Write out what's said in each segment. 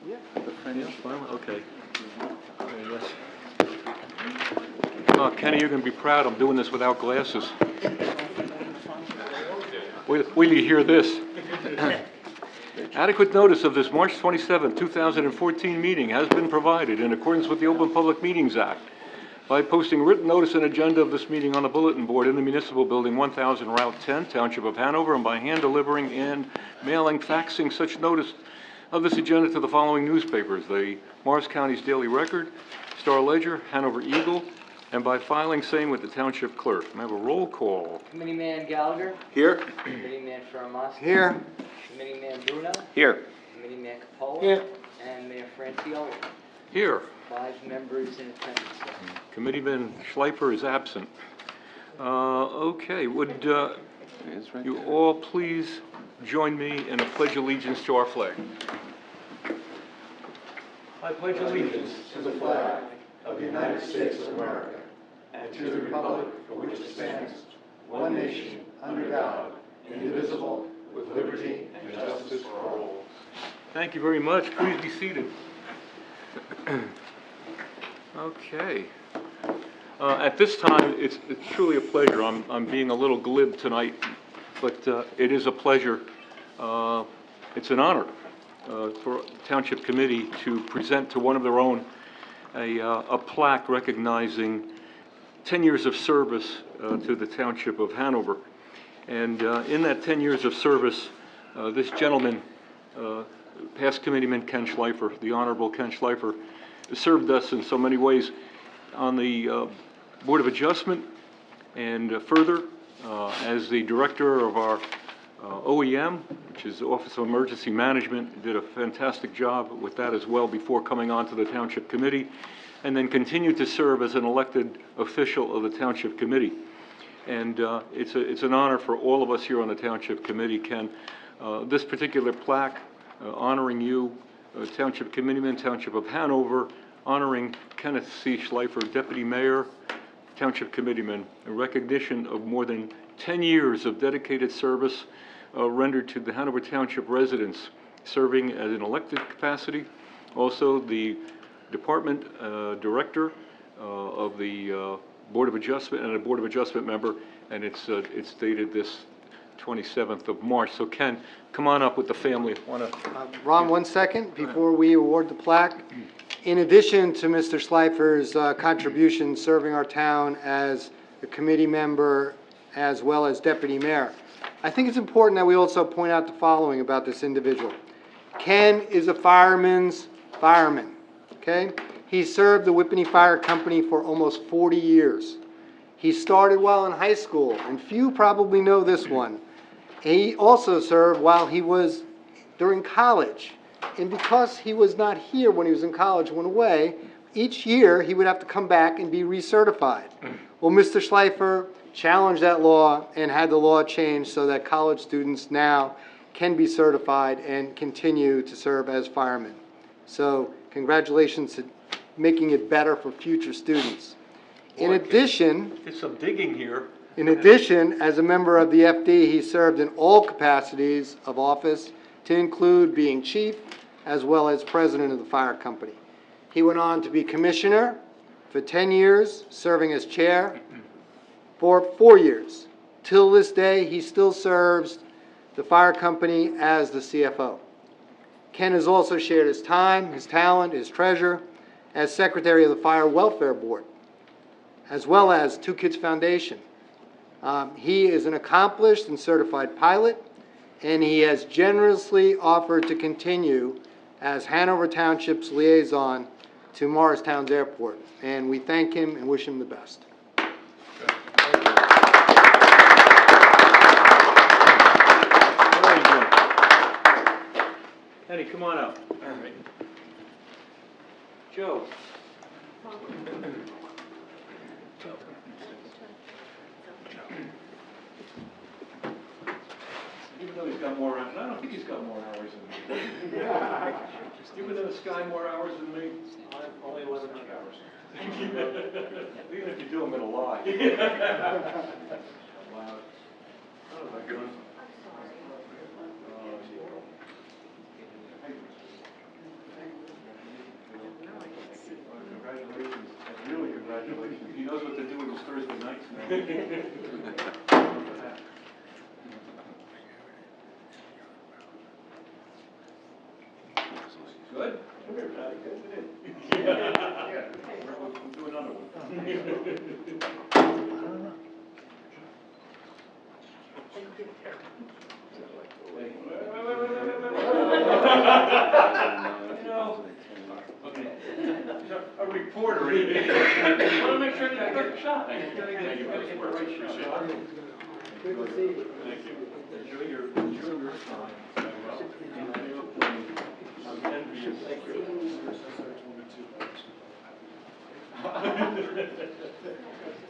Yeah. Okay. Kenny, you're going to be proud. I'm doing this without glasses. Wait till you hear this. Adequate notice of this March 27, 2014 meeting has been provided in accordance with the Open Public Meetings Act by posting written notice and agenda of this meeting on the bulletin board in the Municipal Building, 1000 Route 10, Township of Hanover, and by hand delivering and mailing, faxing such notice of this agenda to the following newspapers: the Morris County's Daily Record, Star Ledger, Hanover Eagle, and by filing same with the Township Clerk. May I have a roll call? Committeeman Gallagher. Here. Committeeman Fermasti. Here. Committeeman Bruno. Here. Committeeman Capola. Here. And Mayor Francioli. Here. 5 members in attendance. Committeeman Schleifer is absent. Okay, would you all please join me in a pledge of allegiance to our flag? I pledge allegiance to the flag of the United States of America and to the republic for which it stands, one nation, under God, indivisible, with liberty and justice for all. Thank you very much. Please be seated. Okay. At this time, it's truly a pleasure. I'm being a little glib tonight, but it is a pleasure. It's an honor for Township Committee to present to one of their own a plaque recognizing 10 years of service to the Township of Hanover. And in that 10 years of service, this gentleman, past Committeeman Ken Schleifer, the Honorable Ken Schleifer, served us in so many ways on the Board of Adjustment, and further as the director of our OEM, which is the Office of Emergency Management. Did a fantastic job with that as well before coming on to the Township Committee, and then continued to serve as an elected official of the Township Committee. And it's an honor for all of us here on the Township Committee, Ken. This particular plaque honoring you, Township Committeeman, Township of Hanover, honoring Kenneth C. Schleifer, Deputy Mayor, Township Committeeman, in recognition of more than 10 years of dedicated service rendered to the Hanover Township residents, serving as an elected capacity. Also, the Department Director of the Board of Adjustment, and a Board of Adjustment member, and it's dated this 27th of March. So Ken, come on up with the family. Ron, 1 second before we award the plaque. In addition to Mr. Schleifer's contribution serving our town as a committee member as well as deputy mayor, I think it's important that we also point out the following about this individual. Ken is a fireman's fireman, okay? He served the Whippany Fire Company for almost 40 years. He started while in high school, and few probably know this one. He also served while he was during college. And because he was not here when he was in college, went away, each year he would have to come back and be recertified. Well, Mr. Schleifer challenged that law and had the law changed so that college students now can be certified and continue to serve as firemen. So congratulations to making it better for future students. In addition, did some digging here. In addition, as a member of the FD, he served in all capacities of office, to include being chief as well as president of the fire company. He went on to be commissioner for 10 years, serving as chair for 4 years. Till this day, he still serves the fire company as the CFO. Ken has also shared his time, his talent, his treasure as secretary of the Fire Welfare Board, as well as Two Kids Foundation. He is an accomplished and certified pilot, and he has generously offered to continue as Hanover Township's liaison to Morristown's airport. And we thank him and wish him the best. Eddie, come on up. Joe. Even though he's got more hours, I don't think he's got more hours than me. Even though this guy more hours than me, I'm only 11 hours. Even if you do, I'm going to lie. Wow. Oh, my goodness. Good? A reporter, I want to make sure I get a good shot. Thank you for this work, I appreciate it. Good to see you. Thank you. Enjoy your time. I'm envious.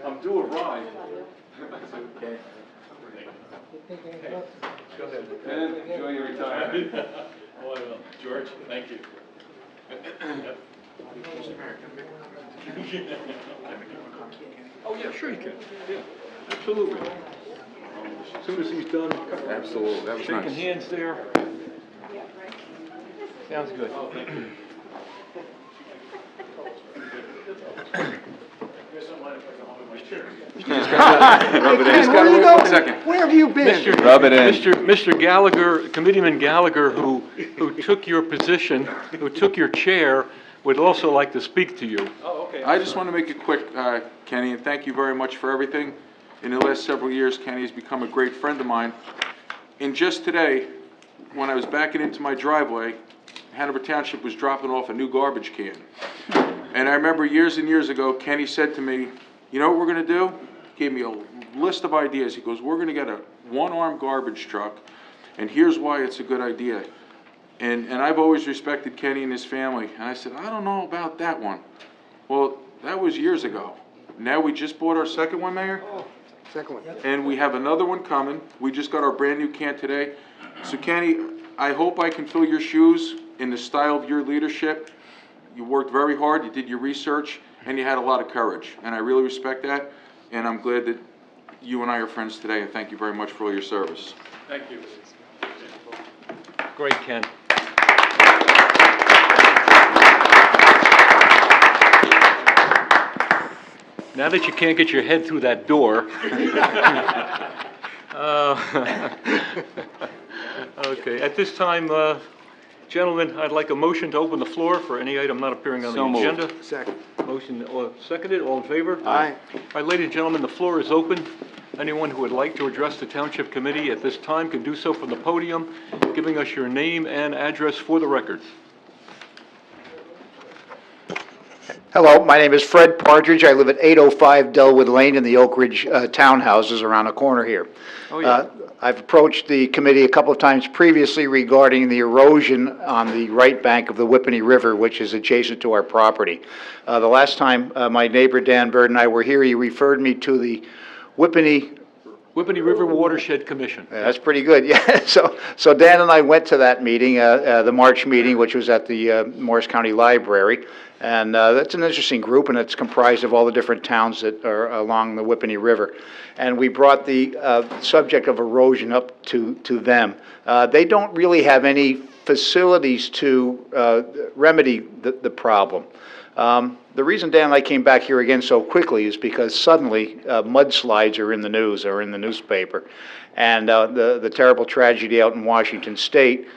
I'm due a ride. Okay. Go ahead. And enjoy your retirement. Oh, I will. George, thank you. Oh, yeah, sure you can. Yeah, absolutely. As soon as he's done. Absolutely, that was Shaking nice. hands there. Sounds good. Oh, thank you. Rub it in. Ken, where you One going? second. Where have you been? Rub it in. Mr. Gallagher, Committeeman Gallagher, who took your position, who took your chair, would also like to speak to you. Oh, okay. I just want to make it quick, Kenny, and thank you very much for everything. In the last several years, Kenny has become a great friend of mine. And just today, when I was backing into my driveway, Hanover Township was dropping off a new garbage can. And I remember years and years ago, Kenny said to me, you know what we're gonna do? He gave me a list of ideas. He goes, we're gonna get a one-arm garbage truck, and here's why it's a good idea. And I've always respected Kenny and his family. And I said, I don't know about that one. Well, that was years ago. Now we just bought our second one, Mayor. Second one. And we have another one coming. We just got our brand new can today. So Kenny, I hope I can fill your shoes in the style of your leadership. You worked very hard, you did your research, and you had a lot of courage. And I really respect that. And I'm glad that you and I are friends today, and thank you very much for all your service. Thank you. Great, Ken. Now that you can't get your head through that door. Okay, at this time, gentlemen, I'd like a motion to open the floor for any item not appearing on the So moved. agenda. Second. Motion seconded, all in favor? Aye. All right, ladies and gentlemen, the floor is open. Anyone who would like to address the Township Committee at this time can do so from the podium, giving us your name and address for the record. Hello, my name is Fred Partridge. I live at 805 Delwood Lane in the Oak Ridge townhouses around the corner here. Oh, yeah. I've approached the committee a couple of times previously regarding the erosion on the right bank of the Whippany River, which is adjacent to our property. The last time my neighbor Dan Bird and I were here, he referred me to the Whippany. Whippany River Watershed Commission. Yeah, that's pretty good, yeah. So Dan and I went to that meeting, the March meeting, which was at the Morris County Library. And that's an interesting group, and it's comprised of all the different towns that are along the Whippany River. And we brought the subject of erosion up to them. They don't really have any facilities to remedy the problem. The reason Dan and I came back here again so quickly is because suddenly mudslides are in the news, or in the newspaper. And the terrible tragedy out in Washington State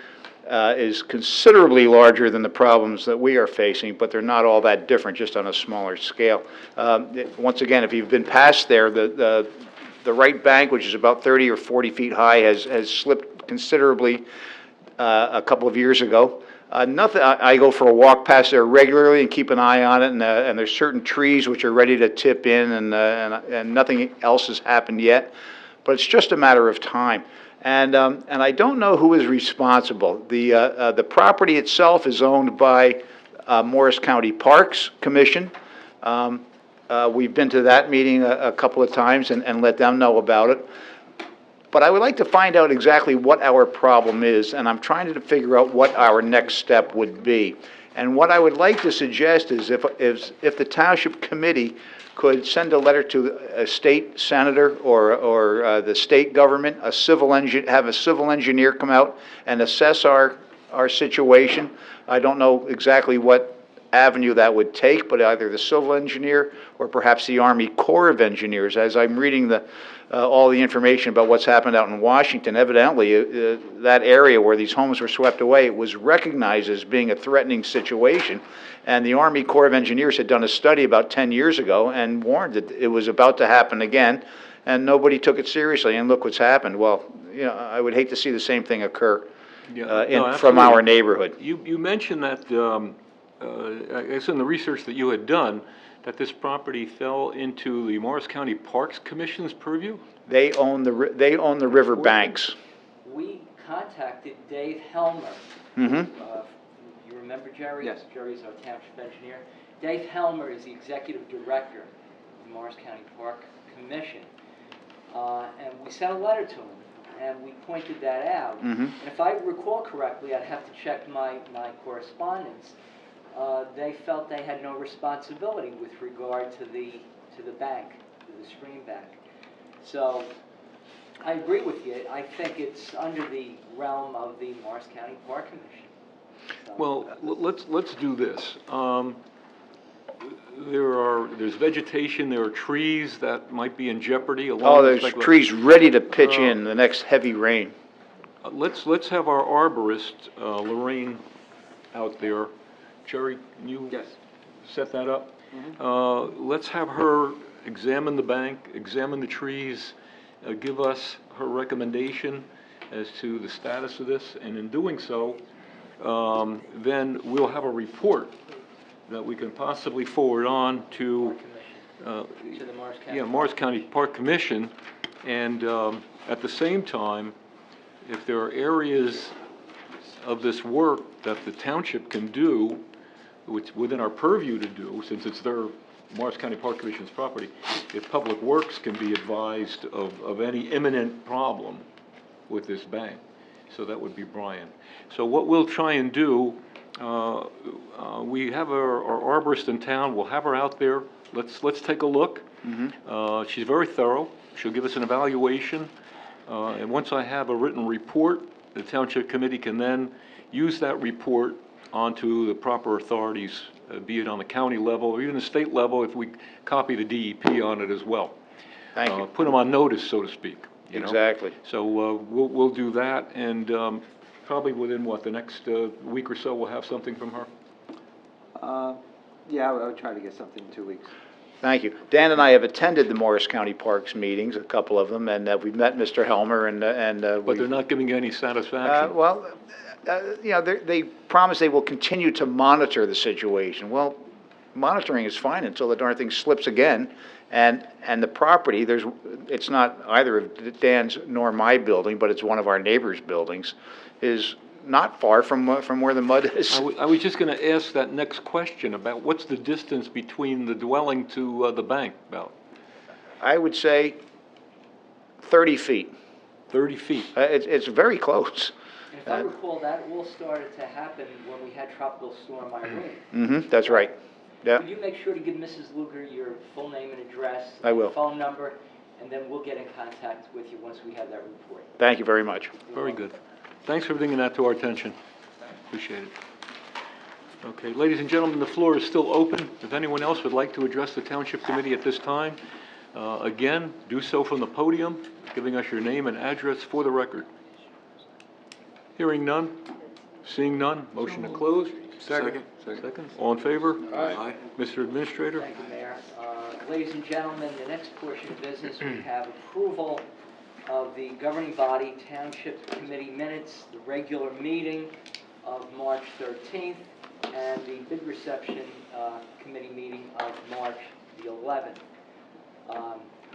is considerably larger than the problems that we are facing, but they're not all that different, just on a smaller scale. Once again, if you've been past there, the right bank, which is about 30 or 40 feet high, has slipped considerably a couple of years ago. I go for a walk past there regularly and keep an eye on it, and there's certain trees which are ready to tip in, and nothing else has happened yet, but it's just a matter of time. And I don't know who is responsible. The property itself is owned by Morris County Parks Commission. We've been to that meeting a couple of times and let them know about it. But I would like to find out exactly what our problem is, and I'm trying to figure out what our next step would be. And what I would like to suggest is if the Township Committee could send a letter to a state senator or the state government, have a civil engineer come out and assess our situation. I don't know exactly what avenue that would take, but either the civil engineer or perhaps the Army Corps of Engineers. As I'm reading all the information about what's happened out in Washington, evidently, that area where these homes were swept away was recognized as being a threatening situation, and the Army Corps of Engineers had done a study about 10 years ago and warned that it was about to happen again, and nobody took it seriously, and look what's happened. Well, I would hate to see the same thing occur from our neighborhood. You mentioned that, I guess in the research that you had done, that this property fell into the Morris County Parks Commission's purview? They own the river banks. We contacted Dave Helmer. Mm-hmm. You remember Jerry? Yes. Jerry's our township engineer. Dave Helmer is the executive director of the Morris County Park Commission. And we sent a letter to him, and we pointed that out. Mm-hmm. And if I recall correctly, I'd have to check my correspondence. They felt they had no responsibility with regard to the bank, to the stream bank. So I agree with you. I think it's under the realm of the Morris County Park Commission. So, Well, let's do this. There's vegetation, there are trees that might be in jeopardy along. Oh, there's trees ready to pitch in the next heavy rain. Let's have our arborist, Lorraine, out there. Jerry, can you Yes. set that up? Let's have her examine the bank, examine the trees, give us her recommendation as to the status of this, and in doing so, then we'll have a report that we can possibly forward on to, to the Morris County. Morris County Park Commission, and at the same time, if there are areas of this work that the township can do, which within our purview to do, since it's their Morris County Park Commission's property, if Public Works can be advised of any imminent problem with this bank. So that would be Brian. So what we'll try and do, we have our arborist in town, we'll have her out there, let's take a look. She's very thorough, she'll give us an evaluation, and once I have a written report, the Township Committee can then use that report onto the proper authorities, be it on the county level or even the state level, if we copy the DEP on it as well. Thank you. Put them on notice, so to speak. You know? Exactly. So we'll do that, and probably within, the next week or so, we'll have something from her? Yeah, I would try to get something in 2 weeks. Thank you. Dan and I have attended the Morris County Parks meetings, a couple of them, and we've met Mr. Helmer, But they're not giving you any satisfaction. They promise they will continue to monitor the situation. Well, monitoring is fine until the darn thing slips again. And the property, it's not either of Dan's nor my building, but it's one of our neighbors' buildings, is not far from where the mud is. I was just going to ask that next question about what's the distance between the dwelling to the bank about? I would say 30 feet. 30 feet. It's very close. And if I recall, that all started to happen when we had Tropical Storm Irene. Mm-hmm, that's right. Yeah. Could you make sure to give Mrs. Luger your full name and address? I will. Phone number, and then we'll get in contact with you once we have that report. Thank you very much. Very good. Thanks for bringing that to our attention. Appreciate it. Okay, ladies and gentlemen, the floor is still open. If anyone else would like to address the Township Committee at this time, again, do so from the podium, giving us your name and address for the record. Hearing none, seeing none, motion to close. Second. All in favor? Aye. Mr. Administrator? Thank you, Mayor. Ladies and gentlemen, the next portion of business, we have approval of the governing body Township Committee minutes, the regular meeting of March 13th, and the bid reception committee meeting of March the 11th.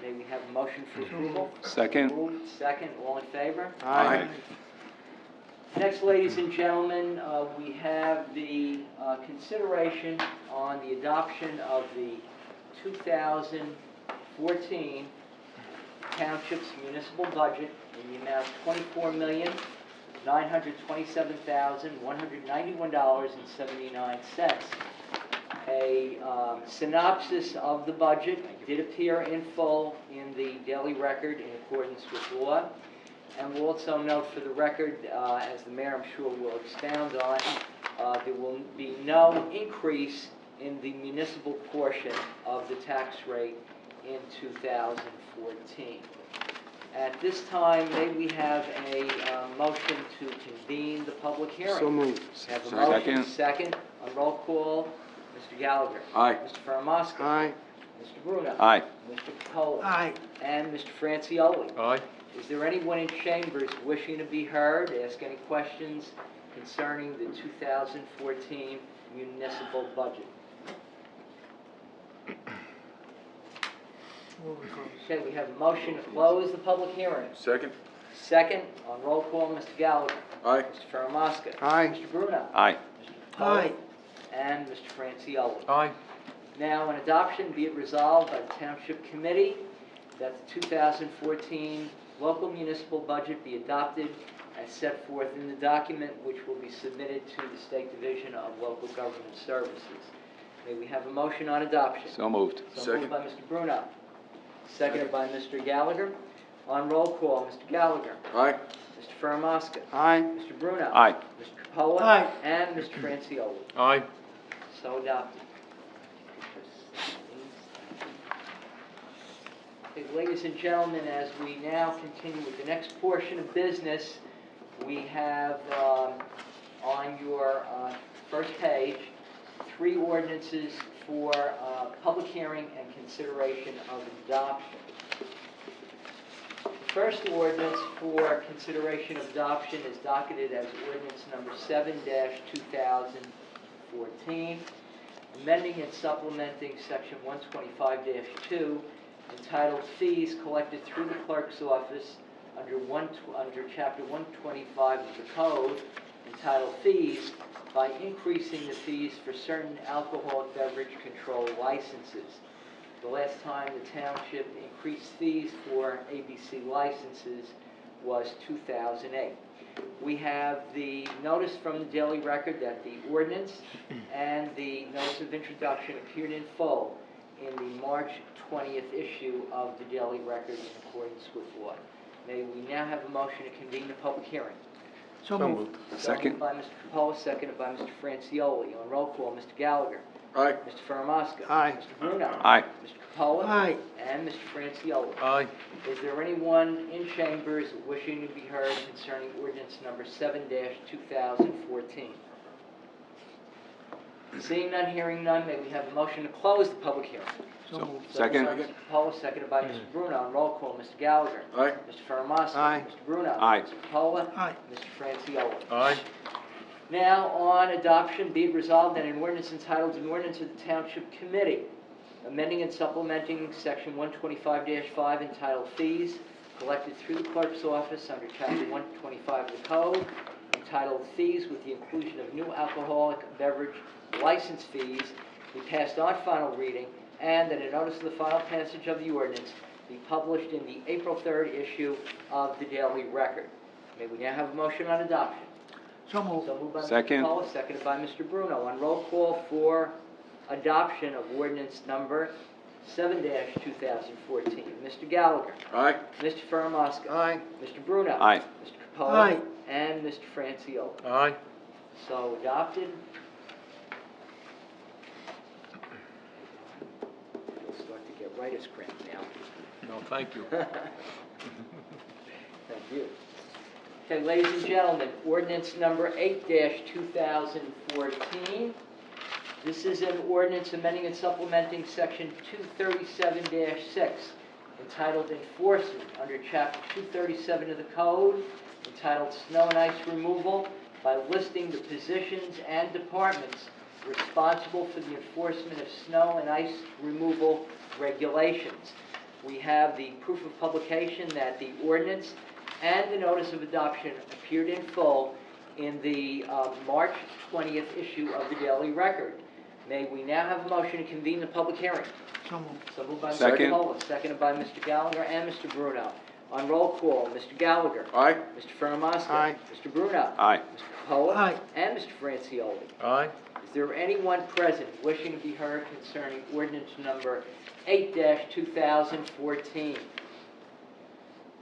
May we have a motion for approval? Second. Moved. Second, all in favor? Aye. Next, ladies and gentlemen, we have the consideration on the adoption of the 2014 Township's municipal budget in the amount of $24,927,191.79. A synopsis of the budget did appear in full in the Daily Record in accordance with law. And we'll also note for the record, as the mayor I'm sure will expound on, There will be no increase in the municipal portion of the tax rate in 2014. At this time, may we have a motion to convene the public hearing? So moved. Have a motion, second, on roll call, Mr. Gallagher. Aye. Mr. Faramasco. Aye. Mr. Bruno. Aye. Mr. Capola. Aye. And Mr. Francioli. Aye. Is there anyone in chambers wishing to be heard, ask any questions concerning the 2014 municipal budget? Okay, we have a motion to close the public hearing. Second. Second, on roll call, Mr. Gallagher. Aye. Mr. Faramasco. Aye. Mr. Bruno. Aye. Mr. Capola. And Mr. Francioli. Aye. Now, on adoption, be it resolved by the Township Committee that the 2014 local municipal budget be adopted as set forth in the document, which will be submitted to the State Division of Local Government Services. May we have a motion on adoption? So moved. So moved by Mr. Bruno. Seconded by Mr. Gallagher. On roll call, Mr. Gallagher. Aye. Mr. Faramasco. Aye. Mr. Bruno. Aye. Mr. Capola. Aye. And Mr. Francioli. Aye. So adopted. Okay, ladies and gentlemen, as we now continue with the next portion of business, we have on your first page 3 ordinances for public hearing and consideration of adoption. The first ordinance for consideration of adoption is docketed as ordinance number 7-2014, amending and supplementing section 125-2 entitled Fees Collected Through the Clerk's Office under Chapter 125 of the Code, entitled Fees, by increasing the fees for certain alcoholic beverage control licenses. The last time the township increased fees for ABC licenses was 2008. We have the notice from the Daily Record that the ordinance and the notice of introduction appeared in full in the March 20th issue of the Daily Record in accordance with law. May we now have a motion to convene the public hearing? So moved. So moved by Mr. Capola, seconded by Mr. Francioli. On roll call, Mr. Gallagher. Aye. Mr. Faramasco. Aye. Mr. Bruno. Aye. Mr. Capola. Aye. And Mr. Francioli. Aye. Is there anyone in chambers wishing to be heard concerning ordinance number 7-2014? Seeing none, hearing none, may we have a motion to close the public hearing? So, second. Mr. Capola, seconded by Mr. Bruno. On roll call, Mr. Gallagher. Aye. Mr. Faramasco. Aye. Mr. Bruno. Aye. Mr. Capola. Aye. Mr. Francioli. Aye. Now, on adoption, be it resolved that an ordinance entitled An Ordinance of the Township Committee, amending and supplementing Section 125-5 entitled Fees Collected Through the Clerk's Office under Chapter 125 of the Code, entitled Fees with the inclusion of new alcoholic beverage license fees, be passed on final reading, and that a notice of the final passage of the ordinance be published in the April 3rd issue of the Daily Record. May we now have a motion on adoption? So moved. So moved by Second. Mr. Capola, seconded by Mr. Bruno. On roll call for adoption of ordinance number 7-2014. Mr. Gallagher. Aye. Mr. Faramasco. Aye. Mr. Bruno. Aye. Mr. Capola. Aye. And Mr. Francioli. Aye. So adopted. We'll start to get writer's cramp now. No, thank you. Thank you. Okay, ladies and gentlemen, ordinance number 8-2014. This is an ordinance amending and supplementing section 237-6, entitled Enforcement under chapter 237 of the Code, entitled Snow and Ice Removal, by listing the positions and departments responsible for the enforcement of snow and ice removal regulations. We have the proof of publication that the ordinance and the notice of adoption appeared in full in the March 20th issue of the Daily Record. May we now have a motion to convene the public hearing? So moved. So moved by Mr. Second. Capola, seconded by Mr. Gallagher and Mr. Bruno. On roll call, Mr. Gallagher. Aye. Mr. Faramasco. Aye. Mr. Bruno. Aye. Mr. Capola. Aye. And Mr. Francioli. Aye. Is there anyone present wishing to be heard concerning ordinance number 8-2014?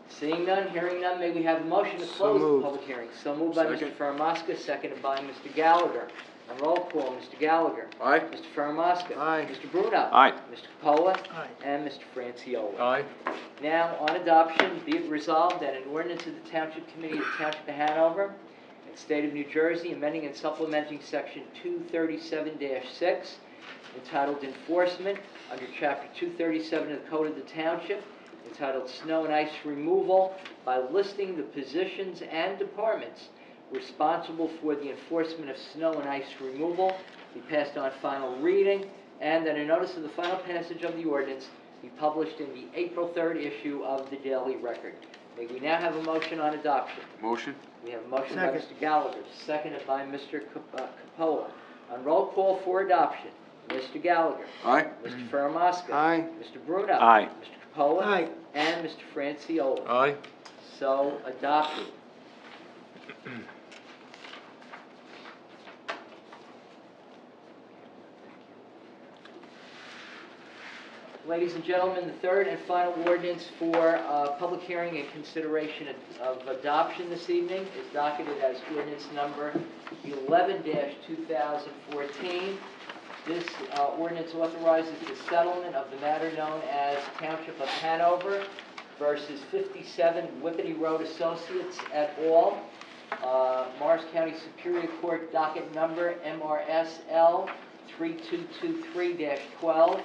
Seeing none, hearing none, may we have a motion to So close the moved. public hearing? So moved by Mr. Faramaska, seconded by Mr. Gallagher. On roll call, Mr. Gallagher. Aye. Mr. Faramaska. Aye. Mr. Bruno. Aye. Mr. Capola. Aye. And Mr. Francioli. Aye. Now, on adoption, be it resolved that an ordinance of the Township Committee of the Township of Hanover and State of New Jersey amending and supplementing Section 237-6 entitled Enforcement under Chapter 237 of the Code of the Township entitled Snow and Ice Removal by listing the positions and departments responsible for the enforcement of snow and ice removal be passed on final reading, and that a notice of the final passage of the ordinance be published in the April 3rd issue of the Daily Record. May we now have a motion on adoption? Motion? We have a motion by Second. Mr. Gallagher, seconded by Mr. Capola. On roll call for adoption, Mr. Gallagher. Aye. Mr. Faramaska. Aye. Mr. Bruno. Aye. Mr. Capola. Aye. And Mr. Francioli. Aye. So adopted. Ladies and gentlemen, the third and final ordinance for public hearing and consideration of adoption this evening is docketed as ordinance number 11-2014. This ordinance authorizes the settlement of the matter known as Township of Hanover versus 57 Whippany Road Associates et al., Morris County Superior Court docket number MRSL 3223-12,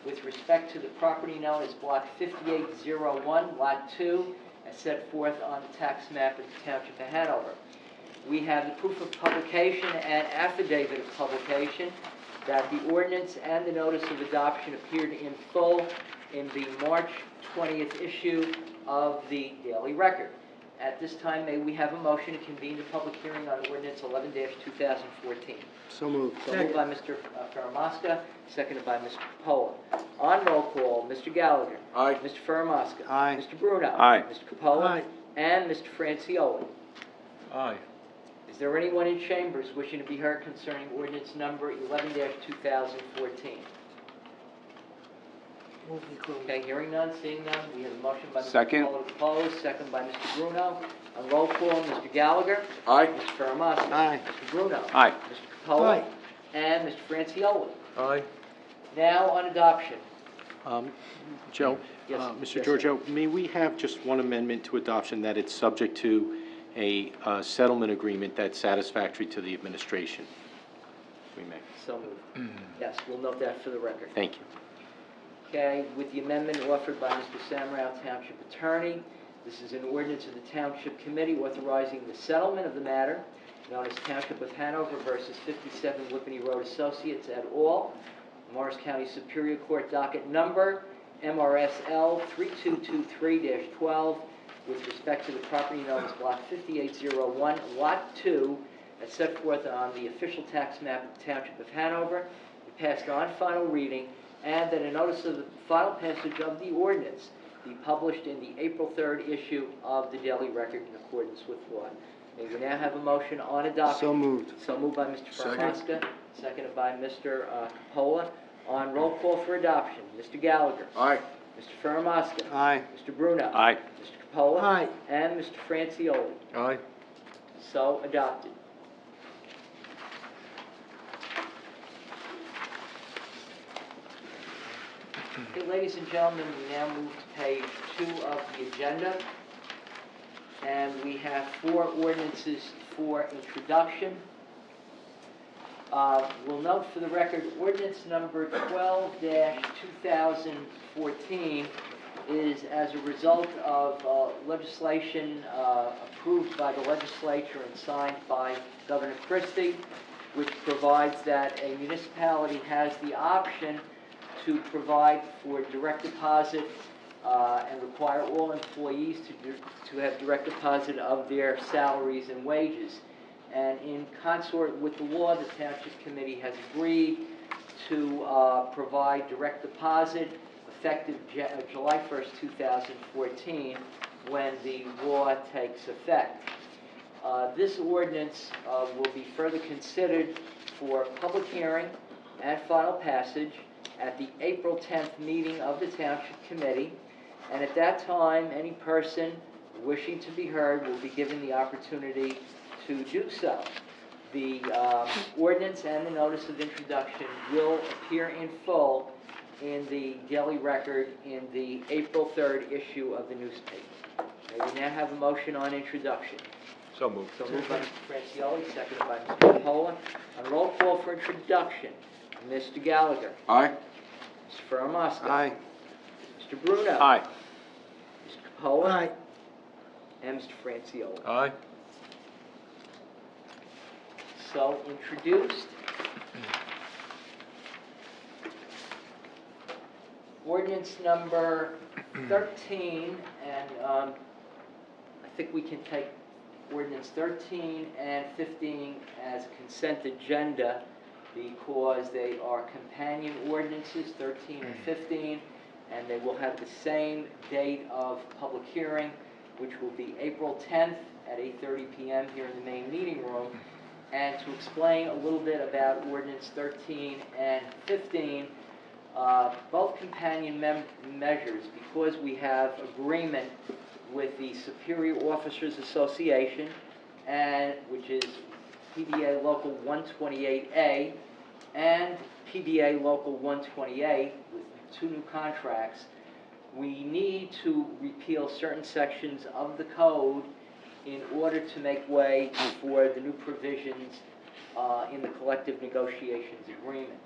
with respect to the property known as Block 5801, Lot 2, as set forth on the tax map of the Township of Hanover. We have the proof of publication and affidavit of publication that the ordinance and the notice of adoption appeared in full in the March 20th issue of the Daily Record. At this time, may we have a motion to convene the public hearing on ordinance 11-2014? So moved. So moved by Mr. Faramaska, seconded by Mr. Capola. On roll call, Mr. Gallagher. Aye. Mr. Faramaska. Aye. Mr. Bruno. Aye. Mr. Capola. Aye. And Mr. Francioli. Aye. Is there anyone in chambers wishing to be heard concerning ordinance number 11-2014? Move to close. Okay, hearing none, seeing none, we have a motion by Mr. Second. Capola to close, second by Mr. Bruno. On roll call, Mr. Gallagher. Aye. Mr. Faramaska. Aye. Mr. Bruno. Aye. Mr. Capola. Aye. And Mr. Francioli. Aye. Now on adoption. Joe, Yes, Mr. yes, Giorgio, may we have just one amendment to adoption, that it's subject to a settlement agreement that's satisfactory to the administration? If we may. So moved. Yes, we'll note that for the record. Thank you. Okay, with the amendment offered by Mr. Samrow, Township Attorney, this is an ordinance of the Township Committee authorizing the settlement of the matter known as Township of Hanover versus 57 Whippany Road Associates et al., Morris County Superior Court docket number MRSL 3223-12, with respect to the property known as Block 5801, Lot 2, as set forth on the official tax map of the Township of Hanover, be passed on final reading, and that a notice of the final passage of the ordinance be published in the April 3rd issue of the Daily Record in accordance with law. May we now have a motion on adoption? So moved. So moved by Mr. Faramaska, seconded by Mr. Capola. On roll call for adoption, Mr. Gallagher. Aye. Mr. Faramaska. Aye. Mr. Bruno. Aye. Mr. Capola. Aye. And Mr. Francioli. Aye. So adopted. Okay, ladies and gentlemen, we now move to page 2 of the agenda. And we have 4 ordinances for introduction. We'll note for the record, ordinance number 12-2014 is as a result of legislation approved by the legislature and signed by Governor Christie, which provides that a municipality has the option to provide for direct deposit and require all employees to have direct deposit of their salaries and wages. And in consort with the law, the Township Committee has agreed to provide direct deposit effective July 1st, 2014, when the law takes effect. This ordinance will be further considered for public hearing and final passage at the April 10th meeting of the Township Committee. And at that time, any person wishing to be heard will be given the opportunity to do so. The ordinance and the notice of introduction will appear in full in the Daily Record in the April 3rd issue of the newspaper. May we now have a motion on introduction? So moved. So moved by Mr. Franciulli, seconded by Mr. Capola. On roll call for introduction, Mr. Gallagher. Aye. Mr. Ferramaska. Aye. Mr. Bruno. Aye. Mr. Capola. Aye. And Mr. Franciulli. Aye. So introduced. Ordinance number 13, and I think we can take ordinance 13 and 15 as consent agenda because they are companion ordinances, 13 and 15, and they will have the same date of public hearing, which will be April 10th at 8:30 p.m. here in the main meeting room. And to explain a little bit about ordinance 13 and 15, both companion measures, because we have agreement with the Superior Officers Association, and which is PBA Local 128A and PBA Local 128 with 2 new contracts, we need to repeal certain sections of the code in order to make way for the new provisions in the collective negotiations agreement.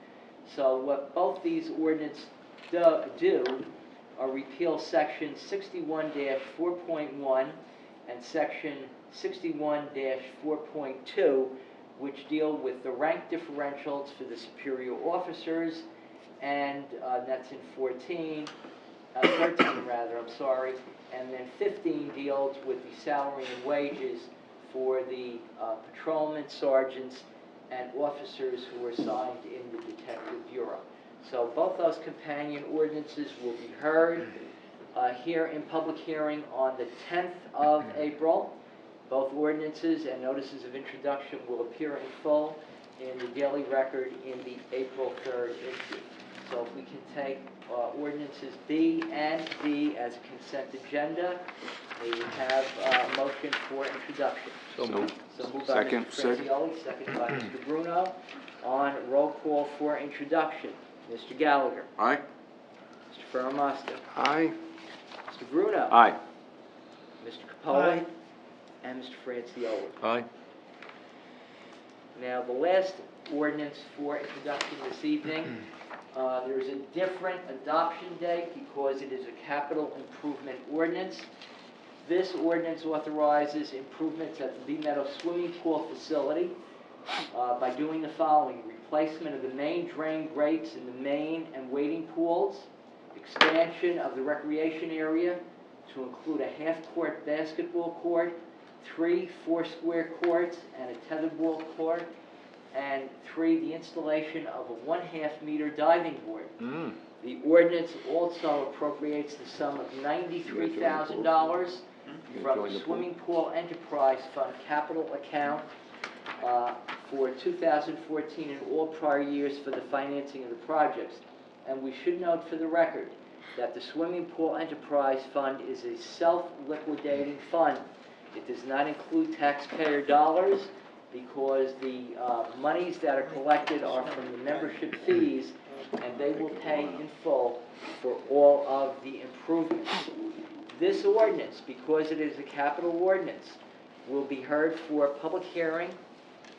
So what both these ordinances do are repeal section 61-4.1 and section 61-4.2, which deal with the rank differentials for the superior officers, and that's in 13 rather, I'm sorry, and then 15 deals with the salary and wages for the patrolmen, sergeants, and officers who are assigned in the Detective Bureau. So both those companion ordinances will be heard here in public hearing on the 10th of April. Both ordinances and notices of introduction will appear in full in the Daily Record in the April 3rd issue. So if we can take ordinances B and D as a consent agenda, we have a motion for introduction. So moved. So moved by Second. Mr. Franciulli, seconded by Mr. Bruno. On roll call for introduction, Mr. Gallagher. Aye. Mr. Ferramaska. Aye. Mr. Bruno. Aye. Mr. Capola. And Mr. Franciulli. Aye. Now, the last ordinance for introduction this evening, there is a different adoption date because it is a capital improvement ordinance. This ordinance authorizes improvements at the Bee Meadow Swimming Pool facility by doing the following: replacement of the main drain grates in the main and wading pools, expansion of the recreation area to include a half-court basketball court, 3 4-square courts, and a tetherball court, and 3, the installation of a 1/2 meter diving board. The ordinance also appropriates the sum of $93,000 from the Swimming Pool Enterprise Fund capital account for 2014 and all prior years for the financing of the projects. And we should note for the record that the Swimming Pool Enterprise Fund is a self-liquidating fund. It does not include taxpayer dollars because the monies that are collected are from the membership fees, and they will pay in full for all of the improvements. This ordinance, because it is a capital ordinance, will be heard for public hearing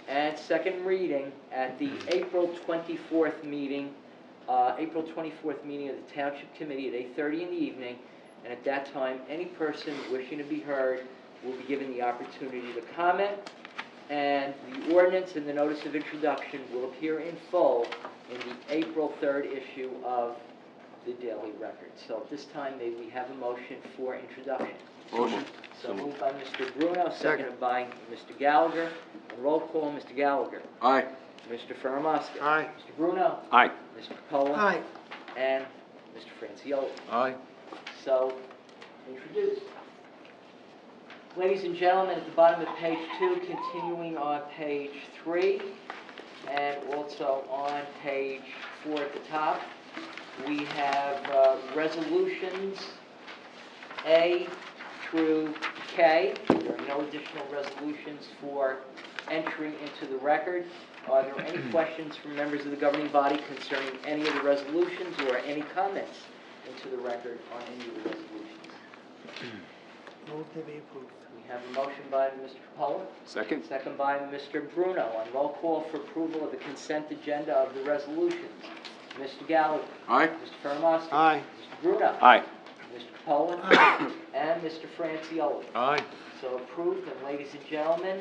and second reading at the April 24th meeting of the Township Committee at 8:30 in the evening, and at that time, any person wishing to be heard will be given the opportunity to comment, and the ordinance and the notice of introduction will appear in full in the April 3rd issue of the Daily Record. So at this time, may we have a motion for introduction? Motion. So moved by Mr. Bruno, seconded by Mr. Gallagher. On roll call, Mr. Gallagher. Aye. Mr. Ferramaska. Aye. Mr. Bruno. Aye. Mr. Capola. Aye. And Mr. Franciulli. Aye. So, introduced. Ladies and gentlemen, at the bottom of page 2, continuing on page 3, and also on page 4 at the top, we have resolutions A through K. There are no additional resolutions for entry into the record. Are there any questions from members of the governing body concerning any of the resolutions or any comments into the record on any of the resolutions? Move to be approved. We have a motion by Mr. Capola. Second? Second by Mr. Bruno. On roll call for approval of the consent agenda of the resolutions. Mr. Gallagher. Aye. Mr. Fermosky. Aye. Mr. Bruno. Aye. Mr. Capola. And Mr. Francioli. Aye. So approved. And ladies and gentlemen,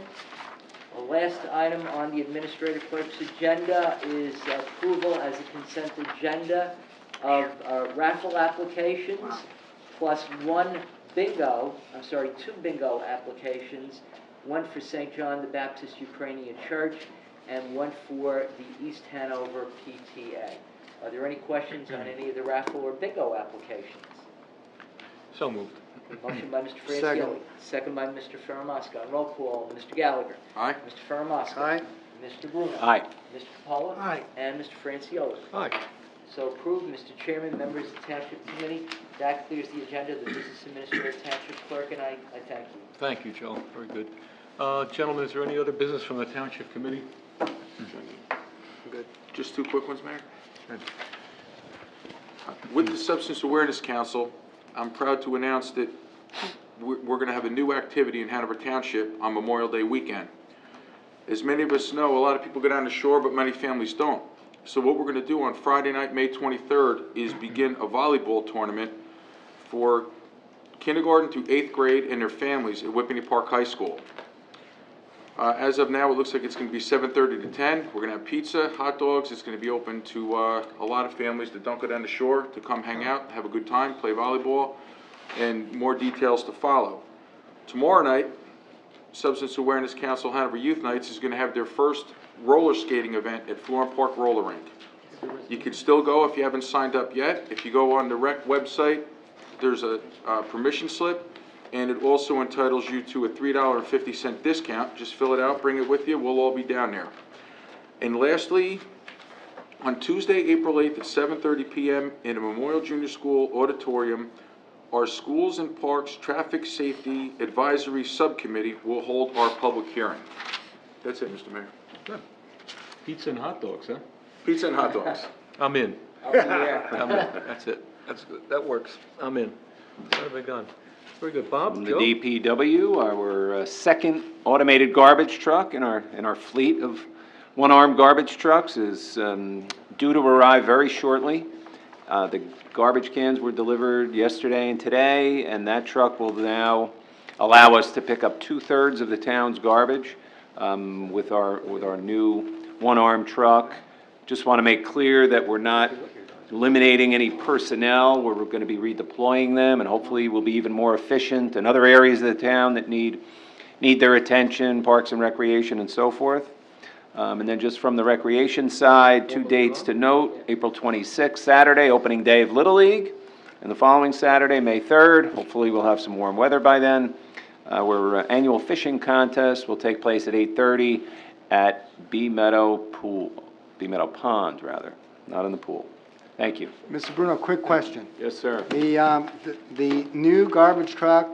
the last item on the administrative clerk's agenda is approval as a consent agenda of raffle applications plus two bingo applications, one for St. John the Baptist Ukrainian Church and one for the East Hanover PTA. Are there any questions on any of the raffle or bingo applications? So moved. Motion by Mr. Francioli. Second. Second by Mr. Fermosco. On roll call, Mr. Gallagher. Aye. Mr. Fermosco. Aye. Mr. Bruno. Aye. Mr. Capola. Aye. And Mr. Francioli. Aye. So approved. Mr. Chairman, members of the Township Committee, that clears the agenda of the Business Administrator, Township Clerk, and I thank you. Thank you, Joe. Very good. Gentlemen, is there any other business from the Township Committee? Good. Just two quick ones, Mayor. Good. With the Substance Awareness Council, I'm proud to announce that we're going to have a new activity in Hanover Township on Memorial Day weekend. As many of us know, a lot of people go down the shore, but many families don't. So what we're going to do on Friday night, May 23rd, is begin a volleyball tournament for kindergarten through 8th grade and their families at Whippany Park High School. As of now, it looks like it's going to be 7:30 to 10. We're going to have pizza, hot dogs. It's going to be open to a lot of families that don't go down the shore to come hang out, have a good time, play volleyball, and more details to follow. Tomorrow night, Substance Awareness Council Hanover Youth Nights is going to have their first roller skating event at Florham Park Roller Rink. You can still go if you haven't signed up yet. If you go on the rec website, there's a permission slip, and it also entitles you to a $3.50 discount. Just fill it out, bring it with you, we'll all be down there. And lastly, on Tuesday, April 8th at 7:30 p.m. in the Memorial Junior School auditorium, our Schools and Parks Traffic Safety Advisory Subcommittee will hold our public hearing. That's it, Mr. Mayor. Good. Pizza and hot dogs, huh? Pizza and hot dogs. I'm in. I'll be there. I'm in. That's it. That's good. That works. I'm in. What have I done? Very good. Bob, From the Joe? DPW, our second automated garbage truck in our fleet of one-armed garbage trucks is due to arrive very shortly. The garbage cans were delivered yesterday and today, and that truck will now allow us to pick up 2/3 of the town's garbage with our new one-armed truck. Just want to make clear that we're not eliminating any personnel. We're going to be redeploying them, and hopefully we'll be even more efficient in other areas of the town that need their attention, parks and recreation and so forth. And then just from the recreation side, 2 dates to note: April 26th, Saturday, opening day of Little League, and the following Saturday, May 3rd. Hopefully we'll have some warm weather by then. Our annual fishing contest will take place at 8:30 at Bee Meadow Pond, rather, not in the pool. Thank you. Mr. Bruno, quick question. Yes, sir. The new garbage truck,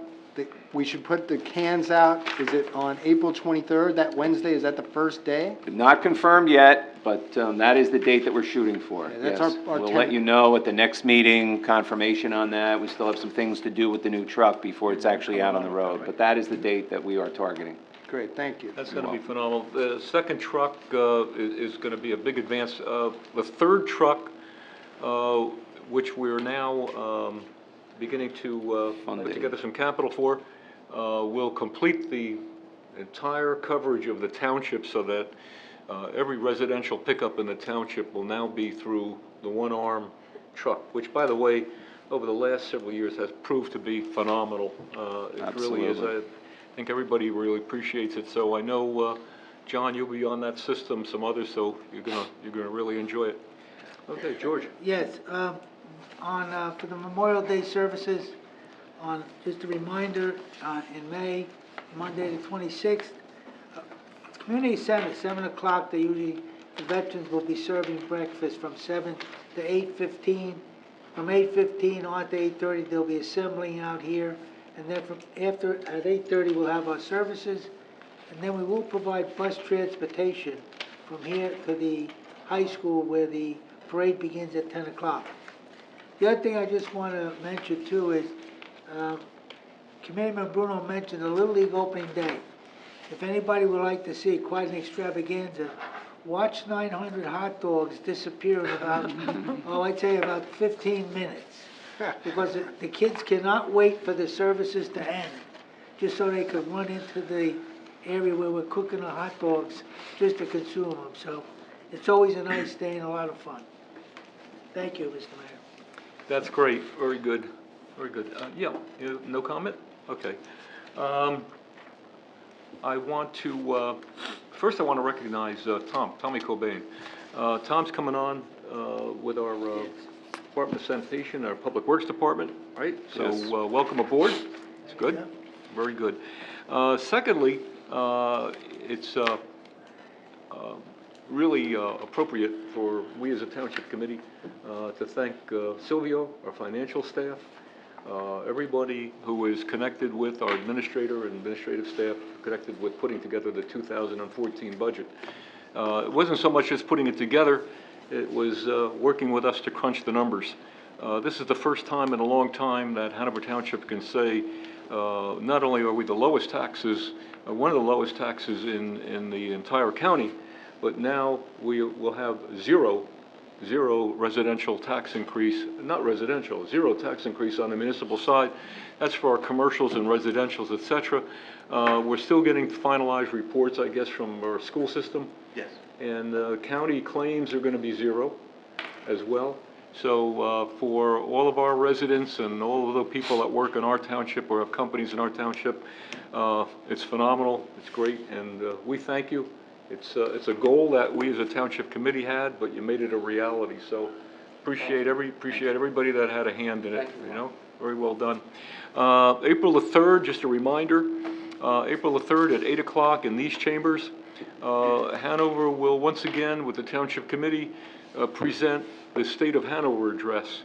we should put the cans out, is it on April 23rd, that Wednesday, is that the first day? Not confirmed yet, but that is the date that we're shooting for. Yeah, that's Yes. our We'll ten- let you know at the next meeting, confirmation on that. We still have some things to do with the new truck before it's actually out on the road, but that is the date that we are targeting. Great, thank you. That's going to be phenomenal. The second truck is going to be a big advance. The third truck, which we're now beginning to put Funding. together some capital for, will complete the entire coverage of the township so that every residential pickup in the township will now be through the one-arm truck, which, by the way, over the last several years has proved to be phenomenal. It really is. Absolutely. I think everybody really appreciates it. So I know, John, you'll be on that system, some others, so you're gonna really enjoy it. Okay, George. Yes, for the Memorial Day services, just a reminder, in May, Monday the 26th, Community Center, 7 o'clock, the veterans will be serving breakfast from 7 to 8:15. From 8:15 on to 8:30, they'll be assembling out here, And then at 8:30, we'll have our services, and then we will provide bus transportation from here to the high school where the parade begins at 10 o'clock. The other thing I just want to mention too is, Committeeman Bruno mentioned the Little League opening day. If anybody would like to see quite an extravaganza, watch 900 hot dogs disappear in about, I'd say about 15 minutes. Because the kids cannot wait for the services to end, just so they could run into the area where we're cooking the hot dogs, just to consume them. So it's always a nice day and a lot of fun. Thank you, Mr. Mayor. That's great, very good, very good. Yeah, no comment? Okay. I want to, first I want to recognize Tommy Cobain. Tom's coming on with our Department of Sanitation, our Public Works Department, right? Yes. So welcome aboard, it's good, very good. Secondly, it's really appropriate for we as a Township Committee to thank Silvio, our financial staff, everybody who is connected with our administrator and administrative staff, connected with putting together the 2014 budget. It wasn't so much as putting it together, it was working with us to crunch the numbers. This is the first time in a long time that Hanover Township can say, not only are we the lowest taxes, one of the lowest taxes in the entire county, but now we will have zero residential tax increase, not residential, zero tax increase on the municipal side. That's for our commercials and residentials, et cetera. We're still getting finalized reports, I guess, from our school system. Yes. And county claims are gonna be zero as well. So for all of our residents and all of the people that work in our township or have companies in our township, it's phenomenal, it's great, and we thank you. It's a goal that we as a township committee had, but you made it a reality. So appreciate everybody that had a hand in it. You know, very well done. April the 3rd, just a reminder. April the 3rd at 8 o'clock in these chambers, Hanover will once again, with the township committee, present the State of Hanover address.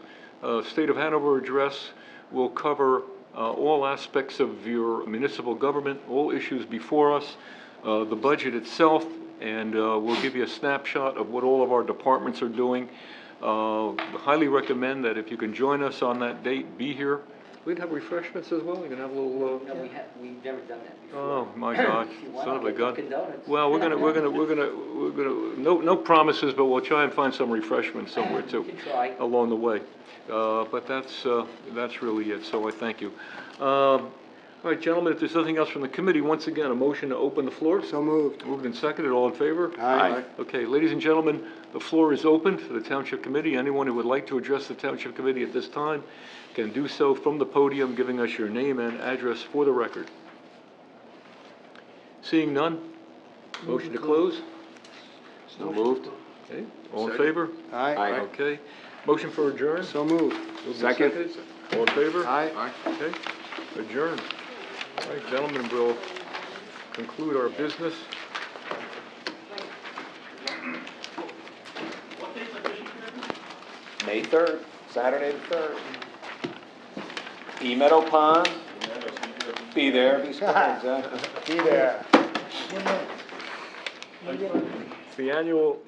State of Hanover address will cover all aspects of your municipal government, all issues before us. The budget itself, and we'll give you a snapshot of what all of our departments are doing. Highly recommend that if you can join us on that date, be here. We'd have refreshments as well. You can have a little. No, we've never done that before. Oh my God! If you want, Son of I'll a get gun. Dunkin' Donuts. Well, we're gonna. No promises, but we'll try and find some refreshments somewhere too, You can try. along the way. But that's really it. So I thank you. All right, gentlemen, if there's nothing else from the committee, once again, a motion to open the floor. So moved. Moved and seconded, all in favor? Aye. Okay, ladies and gentlemen, the floor is open to the Township Committee. Anyone who would like to address the Township Committee at this time can do so from the podium, giving us your name and address for the record. Seeing none, motion to close? So moved. Okay, all in favor? Aye. Okay, motion for adjourn? So moved. Moved and Second. seconded. All in favor? Aye. Okay, adjourn. All right, gentlemen, we'll conclude our business. May 3rd, Saturday the 3rd. Meadow Pond. Be there, be square, exactly. Be there. The annual